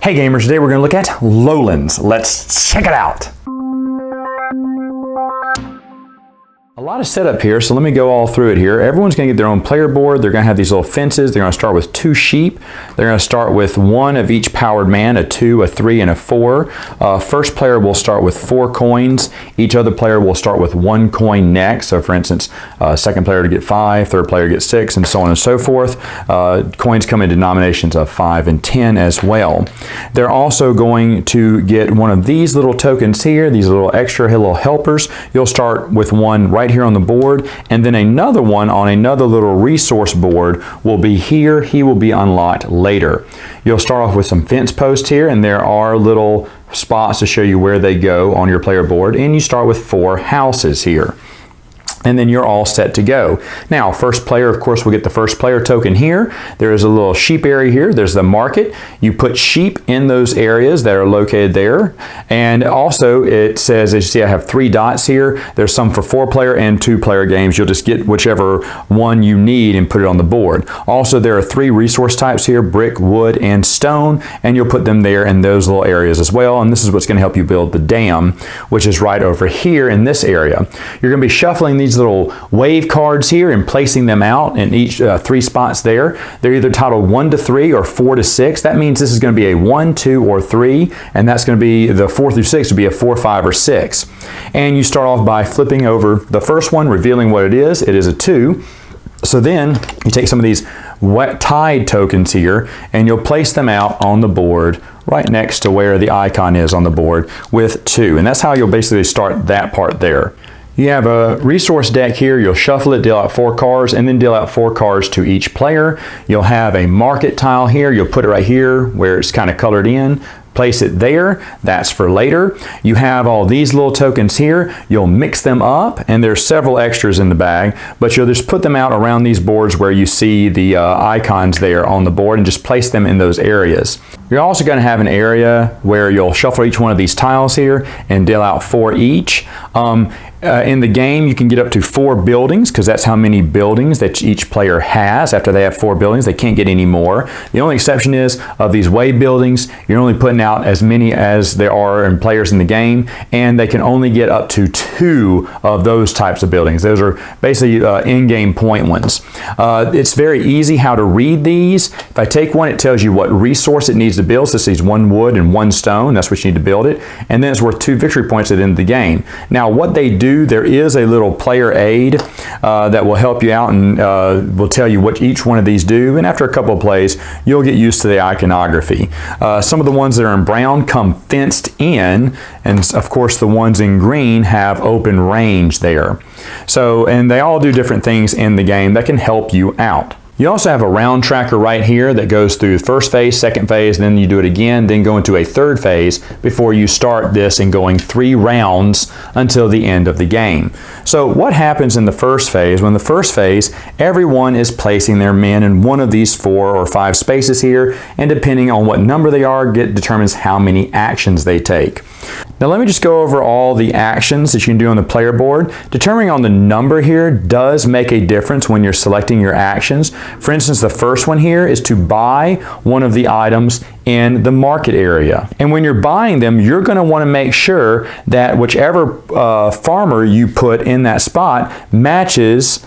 Hey gamers, today we're going to look at Lowlands. Let's check it out. A lot of setup here, so let me go all through it here. Everyone's going to get their own player board. They're going to have these little fences. They're going to start with 2 sheep. They're going to start with 1 of each powered man, a 2, a 3, and a 4. First player will start with 4 coins. Each other player will start with 1 coin next. So for instance, second player to get 5, third player to get 6, and so on and so forth. Coins come in denominations of 5 and 10 as well. They're also going to get one of these little tokens here, these little extra little helpers. You'll start with 1 right here on the board, and then another one on another little resource board will be here. He will be unlocked later. You'll start off with some fence posts here, and there are little spots to show you where they go on your player board, and you start with 4 houses here. And then you're all set to go. Now, first player, of course, will get the first player token here. There is a little sheep area here. There's the market. You put sheep in those areas that are located there. And also, it says, as you see, I have 3 dots here. There's some for 4-player and 2-player games. You'll just get whichever one you need and put it on the board. Also, there are 3 resource types here, brick, wood, and stone. And you'll put them there in those little areas as well. And this is what's going to help you build the dam, which is right over here in this area. You're going to be shuffling these little wave cards here and placing them out in each 3 spots there. They're either titled 1 to 3 or 4 to 6. That means this is going to be a 1, 2, or 3, and that's going to be the 4 through 6 to be a 4, 5, or 6. And you start off by flipping over the first one, revealing what it is. It is a 2. So then you take some of these wet tide tokens here and you'll place them out on the board right next to where the icon is on the board with 2. And that's how you'll basically start that part there. You have a resource deck here. You'll shuffle it, deal out 4 cards, and then deal out 4 cards to each player. You'll have a market tile here. You'll put it right here where it's kind of colored in. Place it there. That's for later. You have all these little tokens here. You'll mix them up, and there's several extras in the bag, but you'll just put them out around these boards where you see the icons there on the board and just place them in those areas. You're also going to have an area where you'll shuffle each one of these tiles here and deal out 4 each. In the game, you can get up to 4 buildings because that's how many buildings that each player has. After they have 4 buildings, they can't get any more. The only exception is of these wave buildings, you're only putting out as many as there are in players in the game, and they can only get up to 2 of those types of buildings. Those are basically in-game point ones. It's very easy how to read these. If I take one, it tells you what resource it needs to build. So this is 1 wood and 1 stone. That's what you need to build it. And then it's worth 2 victory points at the end of the game. Now, what they do, there is a little player aid that will help you out and will tell you what each one of these do. And after a couple of plays, you'll get used to the iconography. Some of the ones that are in brown come fenced in, and of course the ones in green have open range there. So, and they all do different things in the game that can help you out. You also have a round tracker right here that goes through first phase, second phase, then you do it again, then go into a third phase before you start this and going 3 rounds until the end of the game. So what happens in the first phase? Well, in the first phase, everyone is placing their men in one of these 4 or 5 spaces here, and depending on what number they are, determines how many actions they take. Now let me just go over all the actions that you can do on the player board. Determining on the number here does make a difference when you're selecting your actions. For instance, the first one here is to buy one of the items in the market area. And when you're buying them, you're going to want to make sure that whichever farmer you put in that spot matches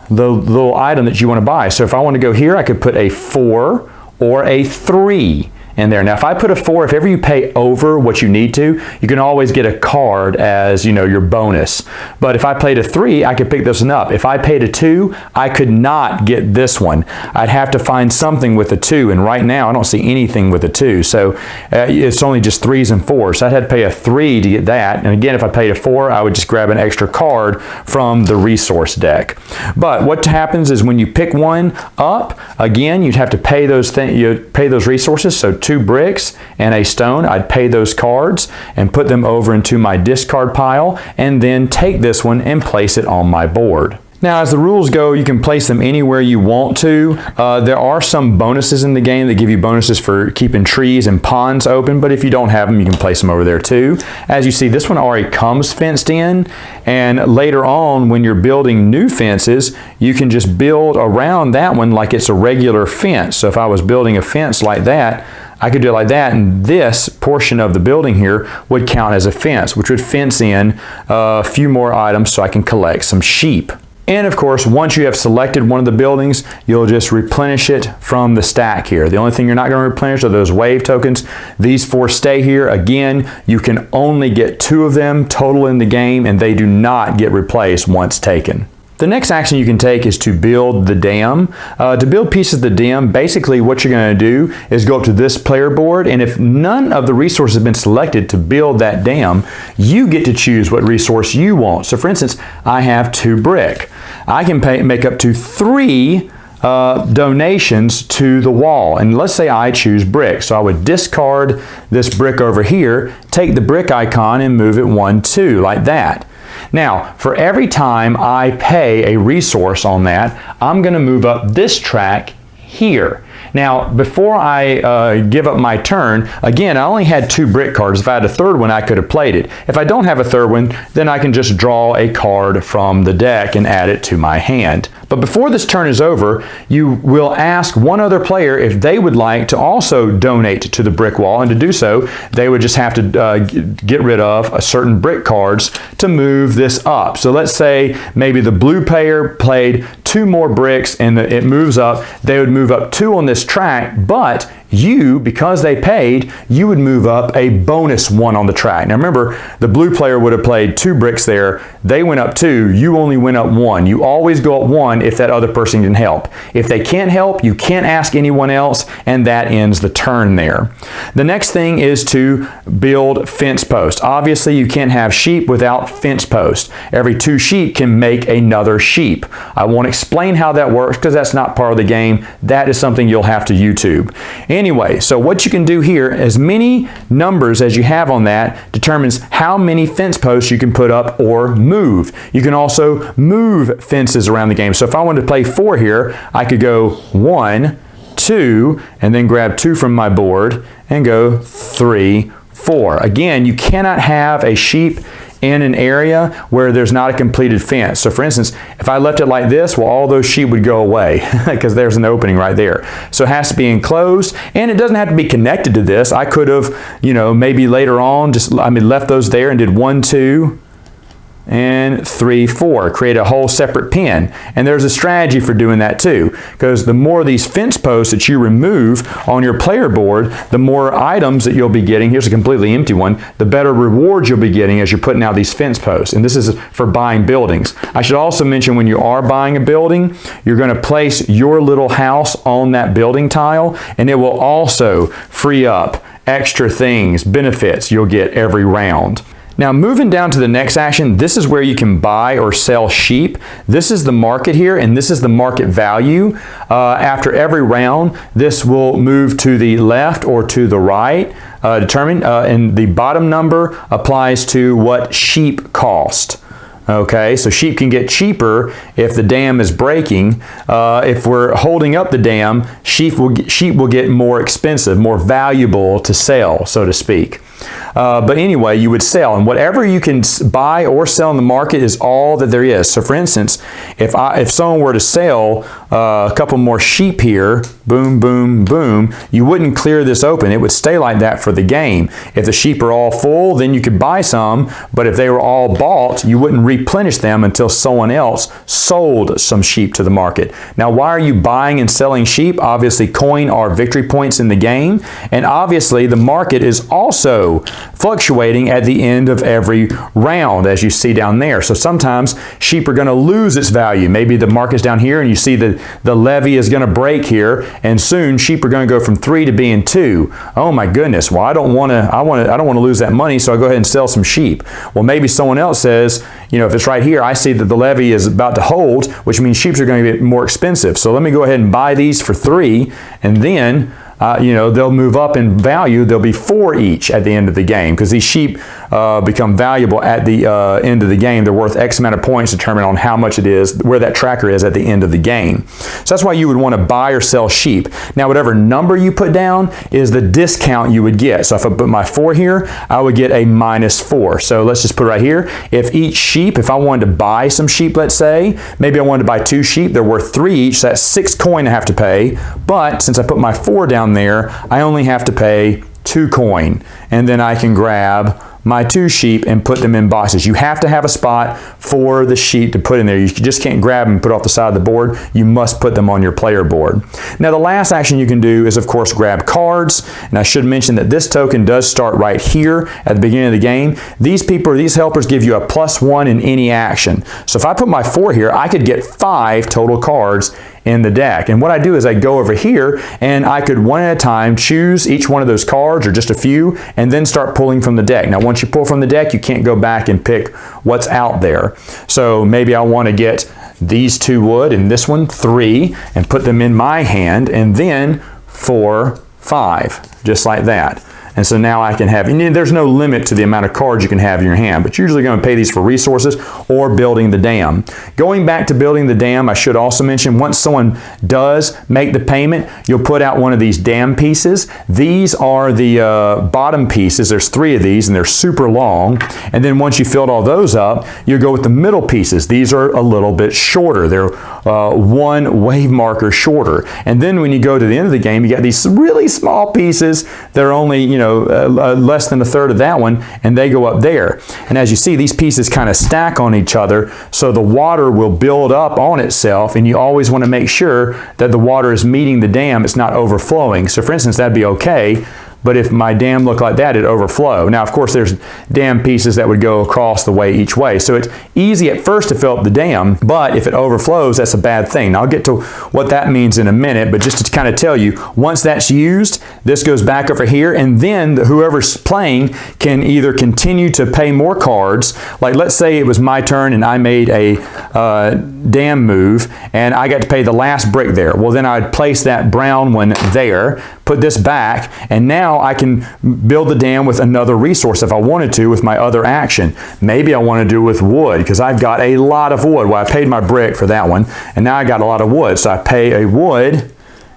the little item that you want to buy. So if I want to go here, I could put a 4 or a 3 in there. Now, if I put a 4, if ever you pay over what you need to, you can always get a card as, you know, your bonus. But if I played a 3, I could pick this one up. If I paid a 2, I could not get this one. I'd have to find something with a 2, and right now I don't see anything with a 2. So it's only just 3s and 4s. So I'd have to pay a 3 to get that. And again, if I paid a 4, I would just grab an extra card from the resource deck. But what happens is when you pick one up, again, you'd have to pay those resources. So 2 bricks and a stone, I'd pay those cards and put them over into my discard pile, and then take this one and place it on my board. Now, as the rules go, you can place them anywhere you want to. There are some bonuses in the game that give you bonuses for keeping trees and ponds open, but if you don't have them, you can place them over there too. As you see, this one already comes fenced in, and later on, when you're building new fences, you can just build around that one like it's a regular fence. So if I was building a fence like that, I could do it like that, and this portion of the building here would count as a fence, which would fence in a few more items so I can collect some sheep. And of course, once you have selected one of the buildings, you'll just replenish it from the stack here. The only thing you're not going to replenish are those wave tokens. These 4 stay here. Again, you can only get 2 of them total in the game, and they do not get replaced once taken. The next action you can take is to build the dam. To build pieces of the dam, basically what you're going to do is go up to this player board, and if none of the resources have been selected to build that dam, you get to choose what resource you want. So for instance, I have 2 brick. I can make up to 3 donations to the wall, and let's say I choose brick. So I would discard this brick over here, take the brick icon and move it 1, 2 like that. Now, for every time I pay a resource on that, I'm going to move up this track here. Now, before I give up my turn, again, I only had 2 brick cards. If I had a third one, I could have played it. If I don't have a third one, then I can just draw a card from the deck and add it to my hand. But before this turn is over, you will ask one other player if they would like to also donate to the brick wall, and to do so, they would just have to get rid of a certain brick cards to move this up. So let's say maybe the blue player played 2 more bricks and it moves up. They would move up 2 on this track, but you, because they paid, you would move up a bonus 1 on the track. Now remember, the blue player would have played 2 bricks there. They went up 2. You only went up 1. You always go up 1 if that other person can help. If they can't help, you can't ask anyone else, and that ends the turn there. The next thing is to build fence posts. Obviously, you can't have sheep without fence posts. Every 2 sheep can make another sheep. I won't explain how that works because that's not part of the game. That is something you'll have to YouTube. Anyway, so what you can do here, as many numbers as you have on that determines how many fence posts you can put up or move. You can also move fences around the game. So if I wanted to play 4 here, I could go 1, 2, and then grab 2 from my board and go 3, 4. Again, you cannot have a sheep in an area where there's not a completed fence. So for instance, if I left it like this, well, all those sheep would go away because there's an opening right there. So it has to be enclosed, and it doesn't have to be connected to this. I could have, maybe later on left those there and did 1, 2, and 3, 4. Create a whole separate pen. And there's a strategy for doing that too, because the more these fence posts that you remove on your player board, the more items that you'll be getting. Here's a completely empty one. The better rewards you'll be getting as you're putting out these fence posts. And this is for buying buildings. I should also mention, when you are buying a building, you're going to place your little house on that building tile, and it will also free up extra things, benefits you'll get every round. Now, moving down to the next action, this is where you can buy or sell sheep. This is the market here, and this is the market value. After every round, this will move to the left or to the right, and the bottom number applies to what sheep cost. Okay, so sheep can get cheaper if the dam is breaking. If we're holding up the dam, sheep will get more expensive, more valuable to sell, so to speak. But anyway, you would sell, and whatever you can buy or sell in the market is all that there is. So for instance, if someone were to sell a couple more sheep here, boom, boom, boom, you wouldn't clear this open. It would stay like that for the game. If the sheep are all full, then you could buy some, but if they were all bought, you wouldn't replenish them until someone else sold some sheep to the market. Now, why are you buying and selling sheep? Obviously, coin are victory points in the game, and obviously the market is also fluctuating at the end of every round, as you see down there. So sometimes sheep are going to lose its value. Maybe the market's down here and you see that the levy is going to break here, and soon sheep are going to go from 3 to being 2. Oh my goodness, well, I don't want to lose that money, so I go ahead and sell some sheep. Well, maybe someone else says, if it's right here, I see that the levy is about to hold, which means sheep are going to get more expensive. So let me go ahead and buy these for 3, and then they'll move up in value. There'll be 4 each at the end of the game, because these sheep become valuable at the end of the game. They're worth X amount of points determined on how much it is, where that tracker is at the end of the game. So that's why you would want to buy or sell sheep. Now, whatever number you put down is the discount you would get. So if I put my 4 here, I would get a -4. So let's just put it right here. If I wanted to buy some sheep, let's say, maybe I wanted to buy 2 sheep, they're worth 3 each, so that's 6 coin I have to pay. But since I put my 4 down down there, I only have to pay 2 coin, and then I can grab my 2 sheep and put them in boxes. You have to have a spot for the sheep to put in there. You just can't grab them and put off the side of the board. You must put them on your player board. Now the last action you can do is of course grab cards, and I should mention that this token does start right here at the beginning of the game. These helpers give you a +1 in any action. So if I put my 4 here, I could get 5 total cards in the deck. And what I do is I go over here and I could one at a time choose each one of those cards or just a few and then start pulling from the deck. Now once you pull from the deck, you can't go back and pick what's out there. So maybe I want to get these 2 wood and this one 3 and put them in my hand, and then 4, 5, just like that. And so now I can have, and there's no limit to the amount of cards you can have in your hand, but you're usually going to pay these for resources or building the dam. Going back to building the dam, I should also mention, once someone does make the payment, you'll put out one of these dam pieces. These are the bottom pieces. There's 3 of these, and they're super long. And then once you filled all those up, you go with the middle pieces. These are a little bit shorter. They're 1 wave marker shorter. And then when you go to the end of the game, you got these really small pieces that are only, less than 1/3 of that one, and they go up there. And as you see, these pieces kind of stack on each other, so the water will build up on itself, and you always want to make sure that the water is meeting the dam, it's not overflowing. So for instance, that'd be okay, but if my dam looked like that, it'd overflow. Now, of course, there's dam pieces that would go across the way each way. So it's easy at first to fill up the dam, but if it overflows, that's a bad thing. Now, I'll get to what that means in a minute, but just to kind of tell you, once that's used, this goes back over here, and then whoever's playing can either continue to pay more cards. Like, let's say it was my turn and I made a dam move, and I got to pay the last brick there. Well, then I'd place that brown one there, put this back, and now I can build the dam with another resource if I wanted to with my other action. Maybe I want to do it with wood because I've got a lot of wood. Well, I paid my brick for that one, and now I got a lot of wood. So I pay a wood,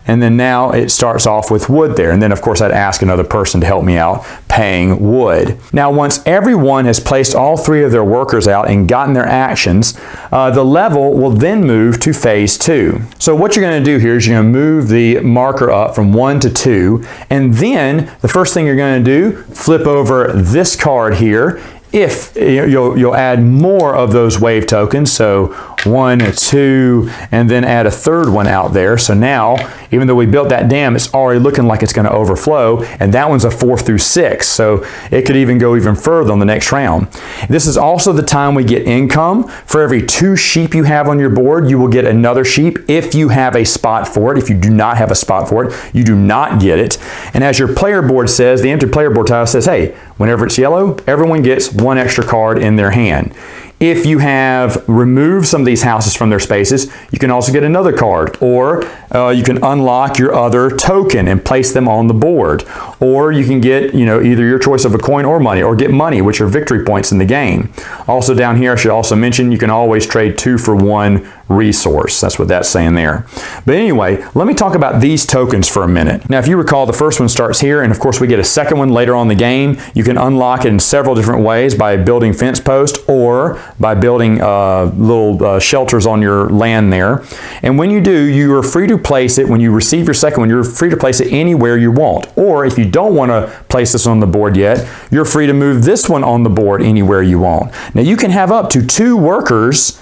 and then now it starts off with wood there. And then of course I'd ask another person to help me out paying wood. Now once everyone has placed all 3 of their workers out and gotten their actions, the level will then move to phase 2. So what you're going to do here is you're going to move the marker up from 1 to 2, and then the first thing you're going to do, flip over this card here. If you'll add more of those wave tokens, so 1, 2, and then add a 3rd one out there. So now, even though we built that dam, it's already looking like it's going to overflow, and that one's a 4 through 6, so it could even go even further on the next round. This is also the time we get income. For every 2 sheep you have on your board, you will get another sheep if you have a spot for it. If you do not have a spot for it, you do not get it. And as your player board says, the empty player board tile says, hey, whenever it's yellow, everyone gets 1 extra card in their hand. If you have removed some of these houses from their spaces, you can also get another card, or you can unlock your other token and place them on the board, or you can get either your choice of a coin or money, or get money, which are victory points in the game. Also down here, I should also mention, you can always trade 2 for 1 resource. That's what that's saying there. But anyway, let me talk about these tokens for a minute. Now, if you recall, the first one starts here, and of course we get a second one later on in the game. You can unlock it in several different ways, by building fence posts or by building little shelters on your land there. And when you do, you are free to place it. When you receive your second one, you're free to place it anywhere you want. Or if you don't want to place this on the board yet, you're free to move this one on the board anywhere you want. Now, you can have up to 2 workers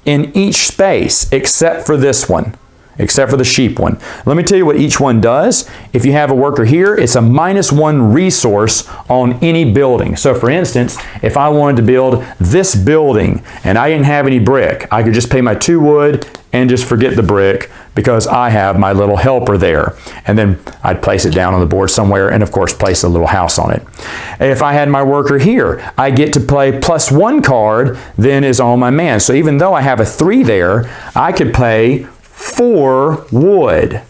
in each space, except for this one, except for the sheep one. Let me tell you what each one does. If you have a worker here, it's a -1 resource on any building. So for instance, if I wanted to build this building and I didn't have any brick, I could just pay my 2 wood and just forget the brick because I have my little helper there. And then I'd place it down on the board somewhere and of course place a little house on it. If I had my worker here, I get to play +1 card, then is on my man. So even though I have a 3 there, I could pay 4 wood.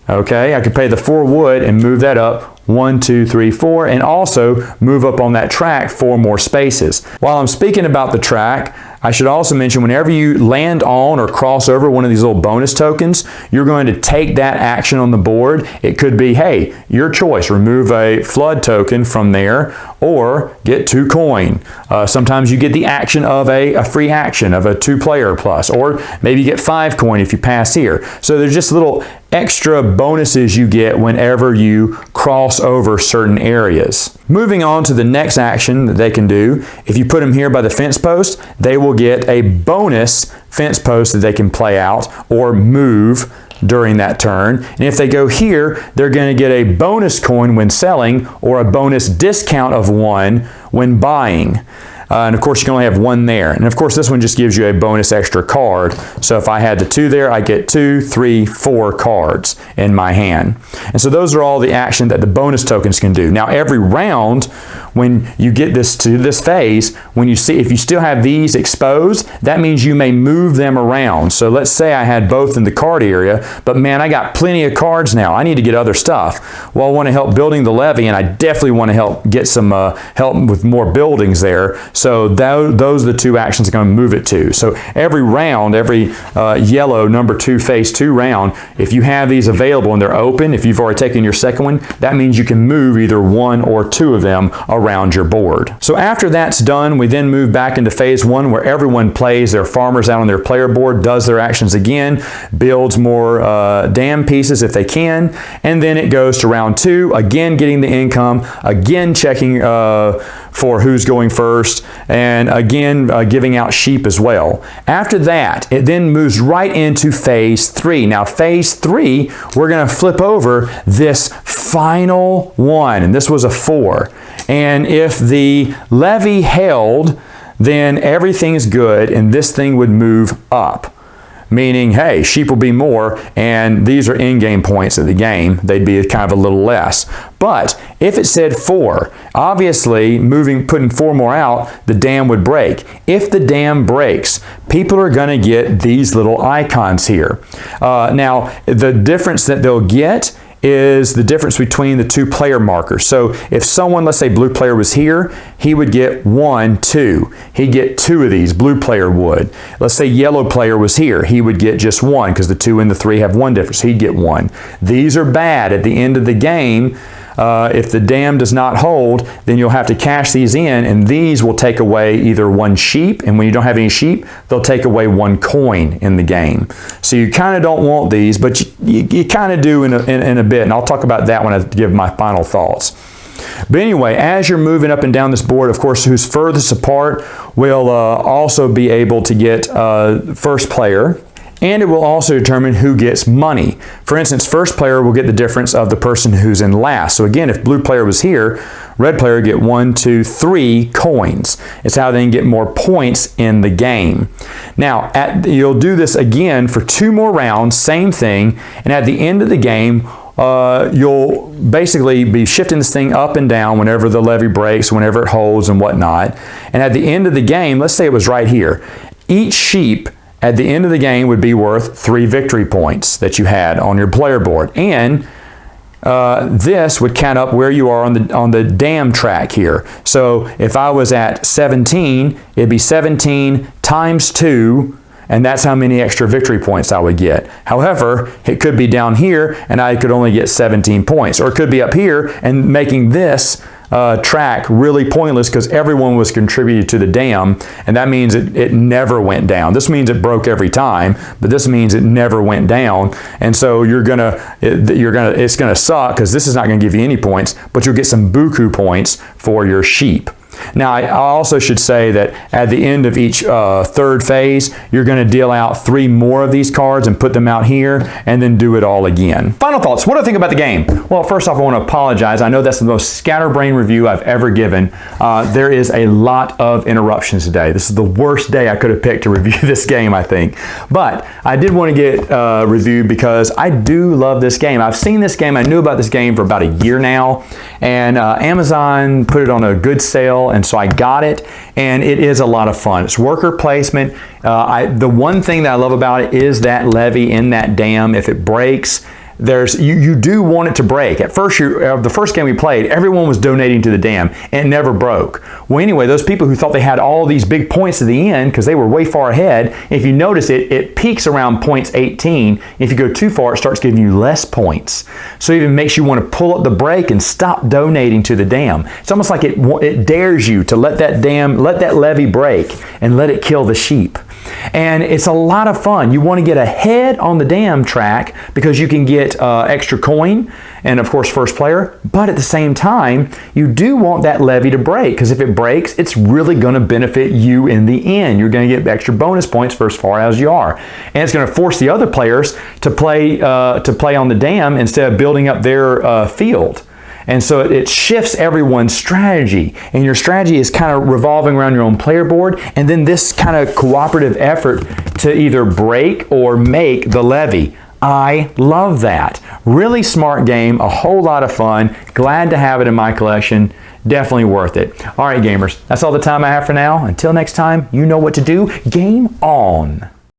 Okay, I could pay the 4 wood and move that up 1, 2, 3, 4, and also move up on that track 4 more spaces. While I'm speaking about the track, I should also mention whenever you land on or cross over one of these little bonus tokens, you're going to take that action on the board. It could be, hey, your choice, remove a flood token from there or get 2 coin. Sometimes you get the action of a free action of a 2-player plus, or maybe you get 5 coin if you pass here. So there's just little extra bonuses you get whenever you cross over certain areas. Moving on to the next action that they can do, if you put them here by the fence post, they will get a bonus fence post that they can play out or move during that turn. And if they go here, they're going to get a bonus coin when selling or a bonus discount of 1 when buying. And of course, you can only have 1 there. And of course, this one just gives you a bonus extra card. So if I had the 2 there, I get 2, 3, 4 cards in my hand. And so those are all the action that the bonus tokens can do. Now, every round, when you get this to this phase, when you see, if you still have these exposed, that means you may move them around. So let's say I had both in the card area, but man, I got plenty of cards now. I need to get other stuff. Well, I want to help building the levee, and I definitely want to help get some help with more buildings there. So those are the 2 actions I'm going to move it to. So every round, every yellow number 2 phase 2 round, if you have these available and they're open, if you've already taken your second one, that means you can move either 1 or 2 of them around your board. So after that's done, we then move back into phase 1 where everyone plays their farmers out on their player board, does their actions again, builds more dam pieces if they can, and then it goes to round 2, again getting the income, again checking for who's going first, and again giving out sheep as well. After that, it then moves right into phase 3. Now phase 3, we're going to flip over this final one, and this was a 4. And if the levee held, then everything's good and this thing would move up. Meaning, hey, sheep will be more, and these are in-game points of the game. They'd be kind of a little less. But if it said 4, obviously putting 4 more out, the dam would break. If the dam breaks, people are going to get these little icons here. Now, the difference that they'll get is the difference between the 2 player markers. So if someone, let's say blue player was here, he would get 1, 2. He'd get 2 of these, blue player would. Let's say yellow player was here, he would get just 1 because the 2 and the 3 have 1 difference. He'd get 1. These are bad at the end of the game. If the dam does not hold, then you'll have to cash these in, and these will take away either 1 sheep, and when you don't have any sheep, they'll take away 1 coin in the game. So you kind of don't want these, but you kind of do in a bit, and I'll talk about that when I give my final thoughts. But anyway, as you're moving up and down this board, of course, who's furthest apart will also be able to get first player. And it will also determine who gets money. For instance, first player will get the difference of the person who's in last. So again, if blue player was here, red player get 1, 2, 3 coins. It's how they can get more points in the game. Now, you'll do this again for 2 more rounds, same thing, and at the end of the game, you'll basically be shifting this thing up and down whenever the levee breaks, whenever it holds and whatnot. And at the end of the game, let's say it was right here, each sheep at the end of the game would be worth 3 victory points that you had on your player board. And this would count up where you are on the dam track here. So if I was at 17, it'd be 17 times 2, and that's how many extra victory points I would get. However, it could be down here and I could only get 17 points. Or it could be up here and making this track really pointless because everyone was contributed to the dam, and that means it never went down. This means it broke every time, but this means it never went down, and so it's gonna suck because this is not gonna give you any points, but you'll get some buku points for your sheep. Now, I also should say that at the end of each third phase, you're going to deal out 3 more of these cards and put them out here, and then do it all again. Final thoughts. What do I think about the game? Well, first off, I want to apologize. I know that's the most scatterbrained review I've ever given. There is a lot of interruptions today. This is the worst day I could have picked to review this game, I think. But I did want to get reviewed because I do love this game. I've seen this game. I knew about this game for about a year now, and Amazon put it on a good sale, and so I got it, and it is a lot of fun. It's worker placement. The one thing that I love about it is that levee in that dam. If it breaks, you do want it to break. At first, the first game we played, everyone was donating to the dam, and it never broke. Well, anyway, those people who thought they had all these big points at the end because they were way far ahead, if you notice it peaks around points 18. If you go too far, it starts giving you less points. So it even makes you want to pull up the brake and stop donating to the dam. It's almost like it dares you to let that levee break and let it kill the sheep. And it's a lot of fun. You want to get ahead on the dam track because you can get extra coin and, of course, first player. But at the same time, you do want that levee to break because if it breaks, it's really going to benefit you in the end. You're going to get extra bonus points for as far as you are. And it's going to force the other players to play on the dam instead of building up their field. And so it shifts everyone's strategy. And your strategy is kind of revolving around your own player board. And then this kind of cooperative effort to either break or make the levee. I love that. Really smart game, a whole lot of fun. Glad to have it in my collection. Definitely worth it. All right, gamers, that's all the time I have for now. Until next time, you know what to do. Game on.